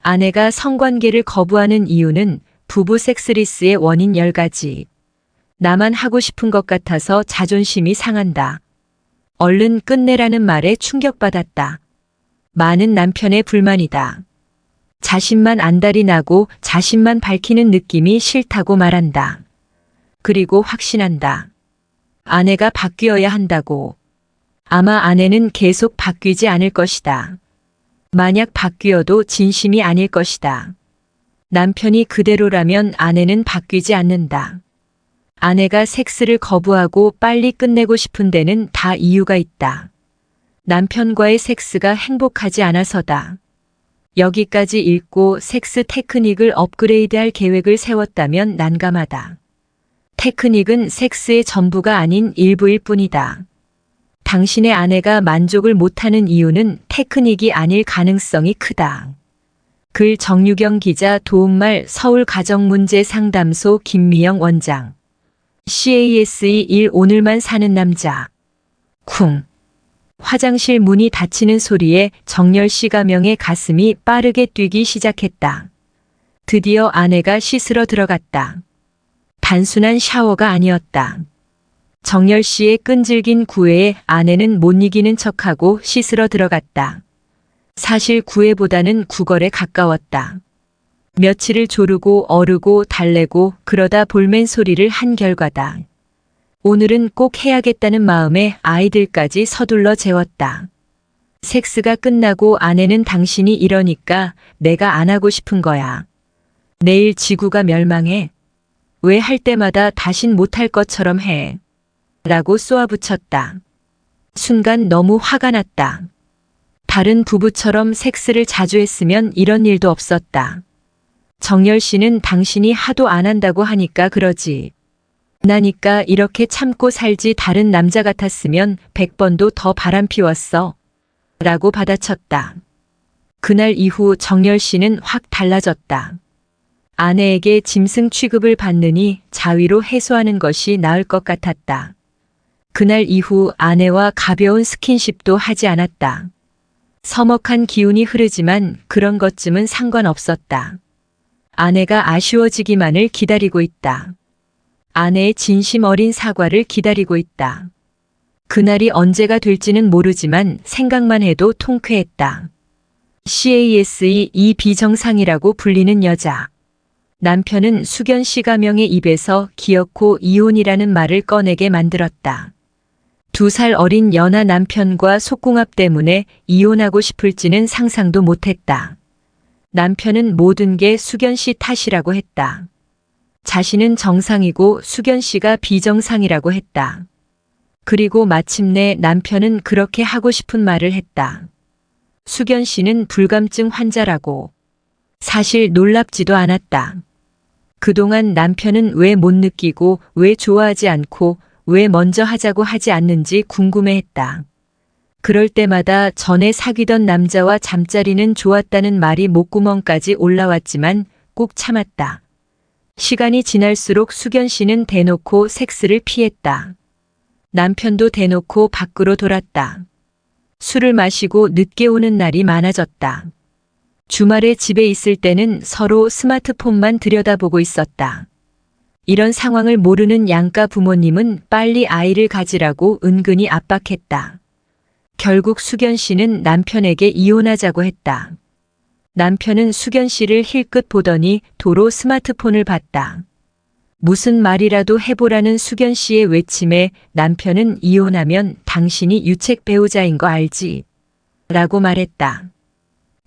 아내가 성관계를 거부하는 이유는 부부 섹스리스의 원인 10가지. 나만 하고 싶은 것 같아서 자존심이 상한다. 얼른 끝내라는 말에 충격받았다. 많은 남편의 불만이다. 자신만 안달이 나고 자신만 밝히는 느낌이 싫다고 말한다. 그리고 확신한다. 아내가 바뀌어야 한다고. 아마 아내는 계속 바뀌지 않을 것이다. 만약 바뀌어도 진심이 아닐 것이다. 남편이 그대로라면 아내는 바뀌지 않는다. 아내가 섹스를 거부하고 빨리 끝내고 싶은 데는 다 이유가 있다. 남편과의 섹스가 행복하지 않아서다. 여기까지 읽고 섹스 테크닉을 업그레이드할 계획을 세웠다면 난감하다. 테크닉은 섹스의 전부가 아닌 일부일 뿐이다. 당신의 아내가 만족을 못하는 이유는 테크닉이 아닐 가능성이 크다. 글 정유경 기자, 도움말 서울가정문제상담소 김미영 원장. CASE 1 오늘만 사는 남자. 쿵. 화장실 문이 닫히는 소리에 정열 씨 가명의 가슴이 빠르게 뛰기 시작했다. 드디어 아내가 씻으러 들어갔다. 단순한 샤워가 아니었다. 정열 씨의 끈질긴 구애에 아내는 못 이기는 척하고 씻으러 들어갔다. 사실 구애보다는 구걸에 가까웠다. 며칠을 조르고 어르고 달래고 그러다 볼멘 소리를 한 결과다. 오늘은 꼭 해야겠다는 마음에 아이들까지 서둘러 재웠다. 섹스가 끝나고 아내는 당신이 이러니까 내가 안 하고 싶은 거야. 내일 지구가 멸망해. 왜 할 때마다 다신 못할 것처럼 해. 라고 쏘아붙였다. 순간 너무 화가 났다. 다른 부부처럼 섹스를 자주 했으면 이런 일도 없었다. 정열 씨는 당신이 하도 안 한다고 하니까 그러지. 나니까 이렇게 참고 살지, 다른 남자 같았으면 100번도 더 바람 피웠어. 라고 받아쳤다. 그날 이후 정열 씨는 확 달라졌다. 아내에게 짐승 취급을 받느니 자위로 해소하는 것이 나을 것 같았다. 그날 이후 아내와 가벼운 스킨십도 하지 않았다. 서먹한 기운이 흐르지만 그런 것쯤은 상관없었다. 아내가 아쉬워지기만을 기다리고 있다. 아내의 진심 어린 사과를 기다리고 있다. 그날이 언제가 될지는 모르지만 생각만 해도 통쾌했다. CASE 2 비정상이라고 불리는 여자. 남편은 수견 씨 가명의 입에서 기어코 이혼이라는 말을 꺼내게 만들었다. 2살 어린 연하 남편과 속궁합 때문에 이혼하고 싶을지는 상상도 못했다. 남편은 모든 게 수견 씨 탓이라고 했다. 자신은 정상이고 수견 씨가 비정상이라고 했다. 그리고 마침내 남편은 그렇게 하고 싶은 말을 했다. 수견 씨는 불감증 환자라고. 사실 놀랍지도 않았다. 그동안 남편은 왜 못 느끼고, 왜 좋아하지 않고, 왜 먼저 하자고 하지 않는지 궁금해했다. 그럴 때마다 전에 사귀던 남자와 잠자리는 좋았다는 말이 목구멍까지 올라왔지만 꼭 참았다. 시간이 지날수록 수견 씨는 대놓고 섹스를 피했다. 남편도 대놓고 밖으로 돌았다. 술을 마시고 늦게 오는 날이 많아졌다. 주말에 집에 있을 때는 서로 스마트폰만 들여다보고 있었다. 이런 상황을 모르는 양가 부모님은 빨리 아이를 가지라고 은근히 압박했다. 결국 수견 씨는 남편에게 이혼하자고 했다. 남편은 수견 씨를 힐끗 보더니 도로 스마트폰을 봤다. 무슨 말이라도 해보라는 수견 씨의 외침에 남편은 이혼하면 당신이 유책 배우자인 거 알지? 라고 말했다.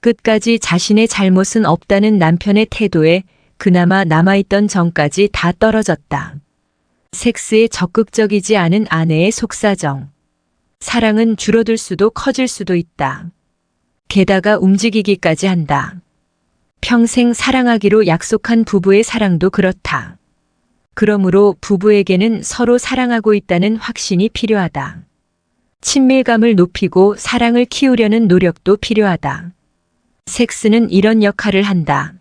끝까지 자신의 잘못은 없다는 남편의 태도에 그나마 남아있던 정까지 다 떨어졌다. 섹스에 적극적이지 않은 아내의 속사정. 사랑은 줄어들 수도 커질 수도 있다. 게다가 움직이기까지 한다. 평생 사랑하기로 약속한 부부의 사랑도 그렇다. 그러므로 부부에게는 서로 사랑하고 있다는 확신이 필요하다. 친밀감을 높이고 사랑을 키우려는 노력도 필요하다. 섹스는 이런 역할을 한다.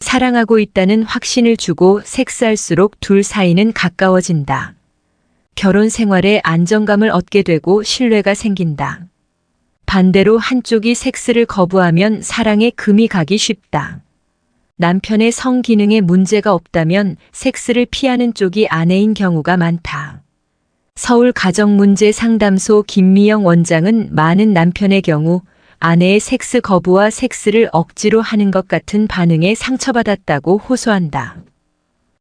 사랑하고 있다는 확신을 주고 섹스할수록 둘 사이는 가까워진다. 결혼 생활에 안정감을 얻게 되고 신뢰가 생긴다. 반대로 한쪽이 섹스를 거부하면 사랑에 금이 가기 쉽다. 남편의 성 기능에 문제가 없다면 섹스를 피하는 쪽이 아내인 경우가 많다. 서울 가정문제상담소 김미영 원장은 많은 남편의 경우 아내의 섹스 거부와 섹스를 억지로 하는 것 같은 반응에 상처받았다고 호소한다.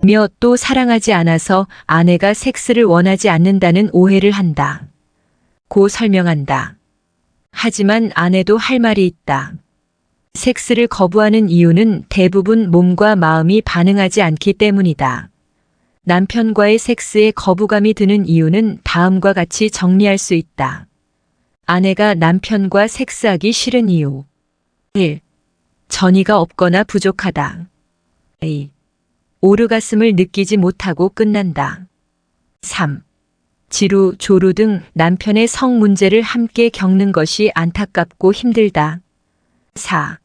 며 또 사랑하지 않아서 아내가 섹스를 원하지 않는다는 오해를 한다. 고 설명한다. 하지만 아내도 할 말이 있다. 섹스를 거부하는 이유는 대부분 몸과 마음이 반응하지 않기 때문이다. 남편과의 섹스에 거부감이 드는 이유는 다음과 같이 정리할 수 있다. 아내가 남편과 섹스하기 싫은 이유. 1. 전이가 없거나 부족하다. 2. 오르가슴을 느끼지 못하고 끝난다. 3. 지루, 조루 등 남편의 성 문제를 함께 겪는 것이 안타깝고 힘들다. 4.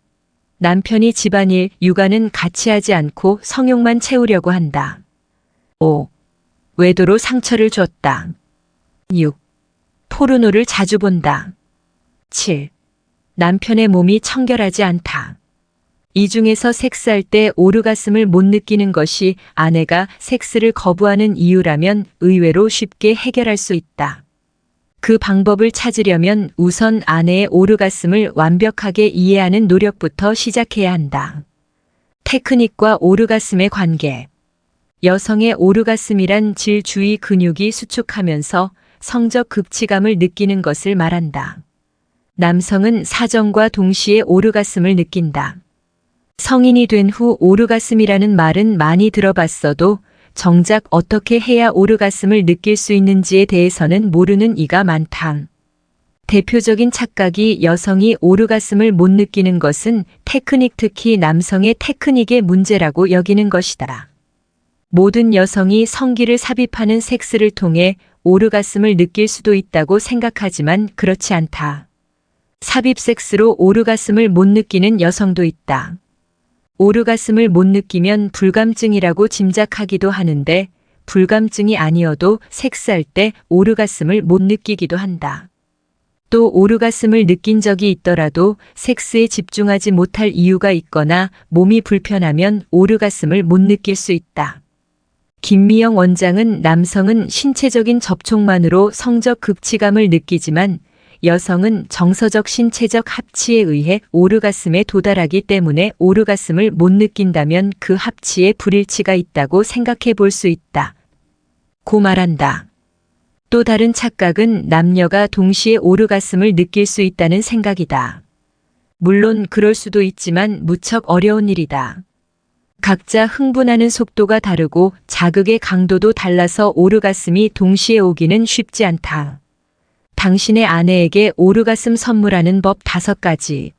남편이 집안일, 육아는 같이 하지 않고 성욕만 채우려고 한다. 5. 외도로 상처를 줬다. 6. 포르노를 자주 본다. 7. 남편의 몸이 청결하지 않다. 이 중에서 섹스할 때 오르가슴을 못 느끼는 것이 아내가 섹스를 거부하는 이유라면 의외로 쉽게 해결할 수 있다. 그 방법을 찾으려면 우선 아내의 오르가슴을 완벽하게 이해하는 노력부터 시작해야 한다. 테크닉과 오르가슴의 관계. 여성의 오르가슴이란 질 주위 근육이 수축하면서 성적 극치감을 느끼는 것을 말한다. 남성은 사정과 동시에 오르가슴을 느낀다. 성인이 된 후 오르가슴이라는 말은 많이 들어봤어도 정작 어떻게 해야 오르가슴을 느낄 수 있는지에 대해서는 모르는 이가 많다. 대표적인 착각이 여성이 오르가슴을 못 느끼는 것은 테크닉, 특히 남성의 테크닉의 문제라고 여기는 것이다. 모든 여성이 성기를 삽입하는 섹스를 통해 오르가슴을 느낄 수도 있다고 생각하지만 그렇지 않다. 삽입 섹스로 오르가슴을 못 느끼는 여성도 있다. 오르가슴을 못 느끼면 불감증이라고 짐작하기도 하는데 불감증이 아니어도 섹스할 때 오르가슴을 못 느끼기도 한다. 또 오르가슴을 느낀 적이 있더라도 섹스에 집중하지 못할 이유가 있거나 몸이 불편하면 오르가슴을 못 느낄 수 있다. 김미영 원장은 남성은 신체적인 접촉만으로 성적 극치감을 느끼지만 여성은 정서적 신체적 합치에 의해 오르가슴에 도달하기 때문에 오르가슴을 못 느낀다면 그 합치에 불일치가 있다고 생각해 볼 수 있다. 고 말한다. 또 다른 착각은 남녀가 동시에 오르가슴을 느낄 수 있다는 생각이다. 물론 그럴 수도 있지만 무척 어려운 일이다. 각자 흥분하는 속도가 다르고 자극의 강도도 달라서 오르가슴이 동시에 오기는 쉽지 않다. 당신의 아내에게 오르가슴 선물하는 법 5가지.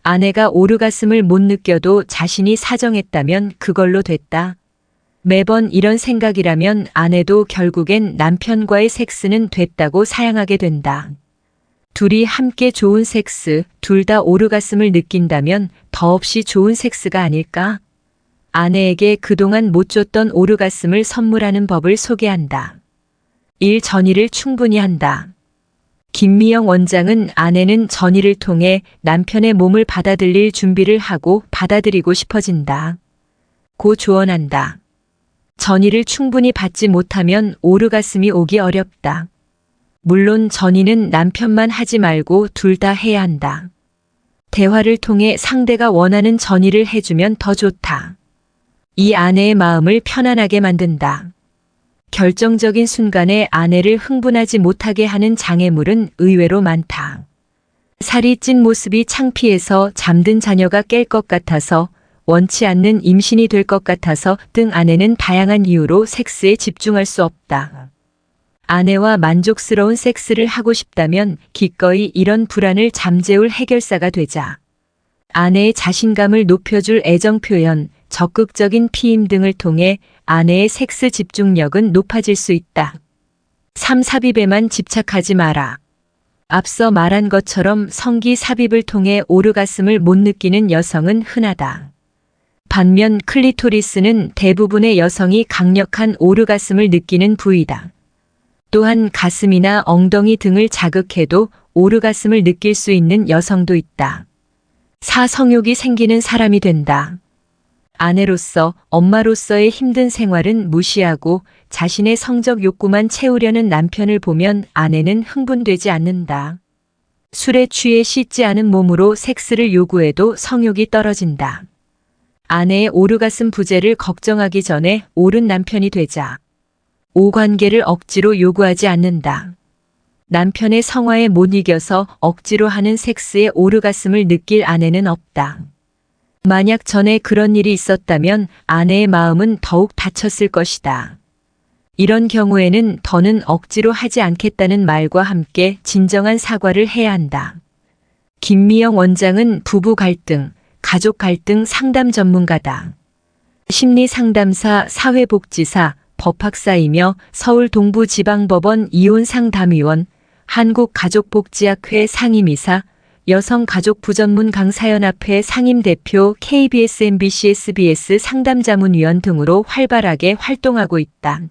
아내가 오르가슴을 못 느껴도 자신이 사정했다면 그걸로 됐다. 매번 이런 생각이라면 아내도 결국엔 남편과의 섹스는 됐다고 사양하게 된다. 둘이 함께 좋은 섹스, 둘 다 오르가슴을 느낀다면 더없이 좋은 섹스가 아닐까? 아내에게 그동안 못 줬던 오르가슴을 선물하는 법을 소개한다. 1. 전이를 충분히 한다. 김미영 원장은 아내는 전이를 통해 남편의 몸을 받아들일 준비를 하고 받아들이고 싶어진다. 고 조언한다. 전이를 충분히 받지 못하면 오르가슴이 오기 어렵다. 물론 전이는 남편만 하지 말고 둘 다 해야 한다. 대화를 통해 상대가 원하는 전이를 해주면 더 좋다. 이 아내의 마음을 편안하게 만든다. 결정적인 순간에 아내를 흥분하지 못하게 하는 장애물은 의외로 많다. 살이 찐 모습이 창피해서 잠든 자녀가 깰 것 같아서, 원치 않는 임신이 될 것 같아서 등 아내는 다양한 이유로 섹스에 집중할 수 없다. 아내와 만족스러운 섹스를 하고 싶다면 기꺼이 이런 불안을 잠재울 해결사가 되자. 아내의 자신감을 높여줄 애정 표현, 적극적인 피임 등을 통해 아내의 섹스 집중력은 높아질 수 있다. 3. 삽입에만 집착하지 마라. 앞서 말한 것처럼 성기 삽입을 통해 오르가슴을 못 느끼는 여성은 흔하다. 반면 클리토리스는 대부분의 여성이 강력한 오르가슴을 느끼는 부위다. 또한 가슴이나 엉덩이 등을 자극해도 오르가슴을 느낄 수 있는 여성도 있다. 4. 성욕이 생기는 사람이 된다. 아내로서, 엄마로서의 힘든 생활은 무시하고 자신의 성적 욕구만 채우려는 남편을 보면 아내는 흥분되지 않는다. 술에 취해 씻지 않은 몸으로 섹스를 요구해도 성욕이 떨어진다. 아내의 오르가슴 부재를 걱정하기 전에 옳은 남편이 되자. 5. 관계를 억지로 요구하지 않는다. 남편의 성화에 못 이겨서 억지로 하는 섹스에 오르가슴을 느낄 아내는 없다. 만약 전에 그런 일이 있었다면 아내의 마음은 더욱 다쳤을 것이다. 이런 경우에는 더는 억지로 하지 않겠다는 말과 함께 진정한 사과를 해야 한다. 김미영 원장은 부부 갈등, 가족 갈등 상담 전문가다. 심리상담사, 사회복지사, 법학사이며 서울 동부지방법원 이혼상담위원, 한국가족복지학회 상임이사, 여성가족부전문 강사연합회 상임대표, KBS, MBC, SBS 상담자문위원 등으로 활발하게 활동하고 있다.